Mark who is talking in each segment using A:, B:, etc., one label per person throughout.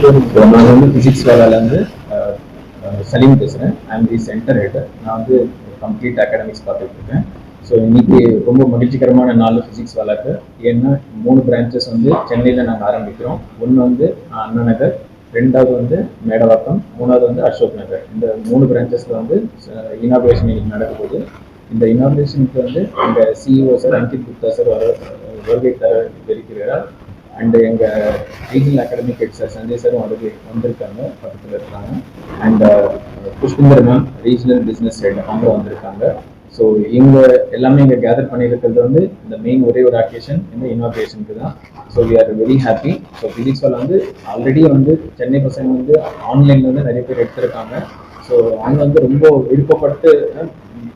A: So நான் வந்து physics வேலையிலேருந்து சலீம் பேசுகிறேன். I'm the centre head. நான் வந்து கம்ப்ளீட் அகாடமிக்ஸ் பார்த்துட்டு இருக்கேன். ஸோ இன்னைக்கு ரொம்ப மகிழ்ச்சிகரமான நாள் ஃபிசிக்ஸ் வேலைக்கு. ஏன்னா 3 பிரான்ச்சஸ் வந்து சென்னையில் நாங்கள் ஆரம்பிக்கிறோம். ஒன்று வந்து அண்ணா நகர், ரெண்டாவது வந்து மேடவாக்கம், மூணாவது வந்து அசோக் நகர். இந்த 3 பிரான்ச்சஸில் வந்து இனாகுரேஷன் இன்னைக்கு நடக்க போகுது. இந்த இனாகுரேஷனுக்கு வந்து எங்கள் CEO sir Ankit Gupta sir வருகை தர இருக்கிறார். அண்ட் எங்கள் regional academic head sir Sanjay சாரும் வந்திருக்காங்க, பக்கத்தில் இருக்காங்க. And Pushpinder ma'am regional business head அவங்க வந்திருக்காங்க. ஸோ இவங்க எல்லாமே இங்கே கேதர் பண்ணியிருக்கிறது வந்து இந்த மெயின் ஒரே ஒரு அக்கேஷன் இந்த இனாகுரேஷனுக்கு தான். So we are very happy. So physics வேலை வந்து ஆல்ரெடி வந்து சென்னை பசங்க வந்து ஆன்லைனில் வந்து நிறைய பேர் எடுத்திருக்காங்க. ஸோ அவங்க வந்து ரொம்ப விருப்பப்பட்டு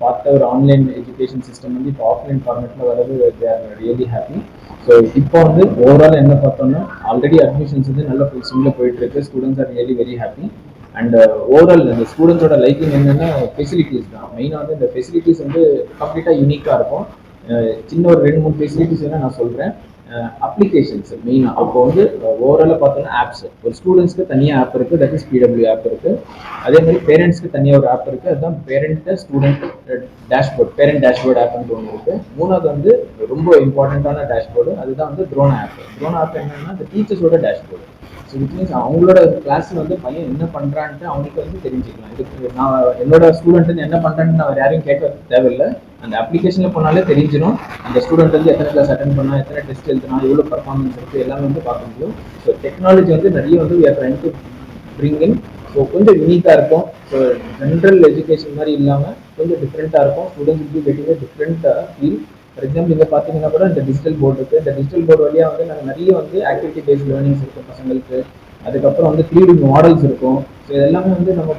A: பார்த்த ஒரு ஆன்லைன் எஜுகேஷன் சிஸ்டம் வந்து இப்போ ஆஃப்லைன் ஃபார்மேட்டில் வரது they are really happy. So இப்போ வந்து ஓவரால் என்ன பார்த்தோம்னா ஆல்ரெடி அட்மிஷன்ஸ் வந்து நல்ல ஃபுல் ஸ்விங்கில் போயிட்டு இருக்கு. Students are really very happy. And overall இந்த ஸ்டூடெண்ட்ஸோட லைக்கிங் என்னன்னா ஃபெசிலிட்டிஸ் தான். மெயினாக வந்து இந்த ஃபெசிலிட்டிஸ் வந்து கம்ப்ளீட்டாக யூனிக்காக இருக்கும். சின்ன ஒரு 2-3 ஃபெசிலிட்டிஸ் வேணால் நான் சொல்கிறேன். அப்ளிகேஷன்ஸ் மெயினாக அப்போ வந்து ஓவராலாக பார்த்தோன்னா ஆப்ஸ், ஒரு ஸ்டூடெண்ட்ஸ்க்கு தனியாக ஆப் இருக்குது, தட் இஸ் பிடபிள்யூ ஆப் இருக்குது. அதே மாதிரி பேரண்ட்ஸ்க்கு தனியாக ஒரு ஆப் இருக்குது, அதுதான் ஸ்டூடெண்ட் டேஷ்போர்ட், பேரண்ட் டேஷ்போர்ட் ஆப்னு ஒன்று இருக்குது. மூணாவது வந்து ரொம்ப இம்பார்ட்டண்ட்டான டேஷ்போர்டு, அதுதான் வந்து ட்ரோன் ஆப். ட்ரோன் ஆப் என்னன்னா இந்த டீச்சர்ஸோட டேஷ்போர்டு. ஸோ விச் மீன்ஸ் அவங்களோட கிளாஸில் வந்து பையன் என்ன பண்ணுறான்ட்டு அவங்களுக்கு வந்து தெரிஞ்சுக்கலாம். இதுக்கு நான் என்னோட ஸ்டூடெண்ட்டு என்ன பண்ணுறேன்னு நான் யாரையும் கேட்க தேவையில்லை. அந்த அப்ளிகேஷனில் போனாலே தெரிஞ்சிடும் அந்த ஸ்டூடெண்ட் வந்து எத்தனை கிளாஸ் அட்டன் பண்ணா, எத்தனை டெஸ்ட் எழுதுனா, எவ்வளோ பர்ஃபார்மன்ஸ் இருக்குது, எல்லாமே வந்து பார்க்க முடியும். ஸோ டெக்னாலஜி வந்து நிறைய வந்து we are trying to bring in. So கொஞ்சம் யூனிக்காக இருக்கும். ஸோ ஜென்ரல் எஜுகேஷன் மாதிரி இல்லாமல் கொஞ்சம் டிஃப்ரெண்ட்டாக இருக்கும். ஸ்டூடெண்ட்ஸ் வந்து கெட்டிங்க டிஃப்ரெண்ட்டாக ஃபீல். ஃபார் எக்ஸாம்பிள் இங்கே பார்த்தீங்கன்னா கூட இந்த டிஜிட்டல் போர்டு இருக்குது. இந்த டிஜிட்டல் போர்டு வழியாக வந்து நாங்கள் நிறைய வந்து ஆக்டிவிட்டி பேஸ்ட் லேர்னிங்ஸ் இருக்கும் பசங்களுக்கு. அதுக்கப்புறம் வந்து 3D மாடல்ஸ் இருக்கும். ஸோ இதெல்லாமே வந்து நம்ம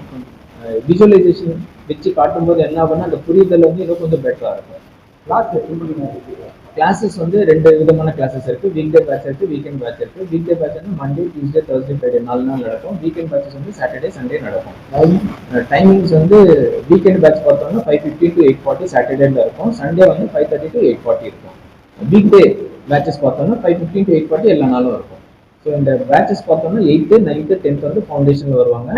A: விஜுவலைசேஷன் வச்சு காட்டும்போது என்ன ஆகும்னா அந்த புரிதல் வந்து இன்னும் கொஞ்சம் பெட்டராக இருக்கும். கிளாஸஸ் வந்து 2 விதமான கிளாஸஸ் இருக்குது. வீக் டே பேட்ச் இருக்குது, வீக்கெண்ட் பேட்ச் இருக்குது. வீக் டே பேட்ச் வந்து மண்டே, டியூஸ்டே, தர்ஸ்டே, ஃப்ரைடே 4 நாள் நடக்கும். வீக்கெண்ட் பேட்சஸ் வந்து சாட்டர்டே, சண்டே நடக்கும். டைமிங்ஸ் வந்து வீக்கெண்ட் பேட்ச் பார்த்தோம்னா 5:50 to 8:40 சாட்டர்டேல இருக்கும். சண்டே வந்து 5:30 to 8:40 இருக்கும். வீக் டே பேட்சஸ் பார்த்தோம்னா 5:15 to 8:40 எல்லா நாளும் இருக்கும். ஸோ இந்த பேட்சஸ் பார்த்தோம்னா 8th, 9th, 10th வந்து ஃபவுண்டேஷனில் வருவாங்க.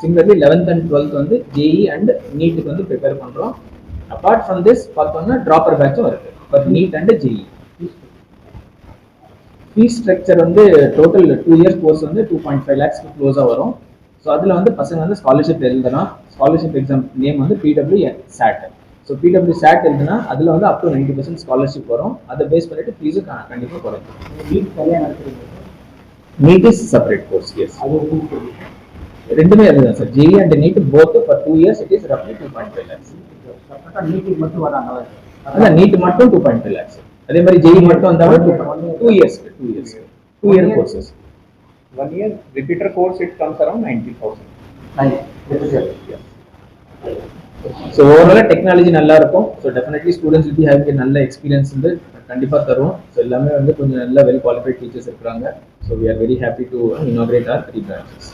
A: சிமிலர்லி 11th and 12th வந்து ஜேஇ அண்ட் நீட்டுக்கு வந்து ப்ரிப்பேர் பண்ணுறோம். அப்பார்ட் ஃப்ரம் திஸ் பார்த்தோம்னா ட்ராப்பர் பேட்சும் இருக்குது for NEET and JEE. Fees structure வந்து டோட்டல் 2 years கோர்ஸ் வந்து 2.5 lakhs க்ளோஸாக வரும். ஸோ அதில் வந்து பசங்க வந்து ஸ்காலர்ஷிப் எழுதலாம். ஸ்காலர்ஷிப் எக்ஸாம் நேம் வந்து PW SAT. So PW SAT எழுதுனா அதில் வந்து அப் டு 90% ஸ்காலர்ஷிப் வரும். அதை பேஸ் பண்ணிட்டு ஃபீஸு கண்டிப்பாக குறைக்கும். NEET is separate course. Yes, ரெண்டுமே அதுதான் சார். JEE and NEET both for 2 years it is ரஃப்லி 2.5 lakhs.
B: மட்டும் வராங்க.
A: அதான் நீட் மட்டும் 2.5 lakhs. அதே மாதிரி ஜேஇ மட்டும் வந்தாலும் 2 years 2 year courses. 1 year repeater course it comes around 90,000. So ஓவராலாக டெக்னாலஜி நல்லா இருக்கும். So definitely students will be having நல்ல எக்ஸ்பீரியன்ஸ் வந்து கண்டிப்பாக தரும். ஸோ எல்லாமே வந்து கொஞ்சம் நல்ல வெல் குவாலிஃபைட் டீச்சர்ஸ் இருக்கிறாங்க. So we are very happy to inaugurate our 3 branches.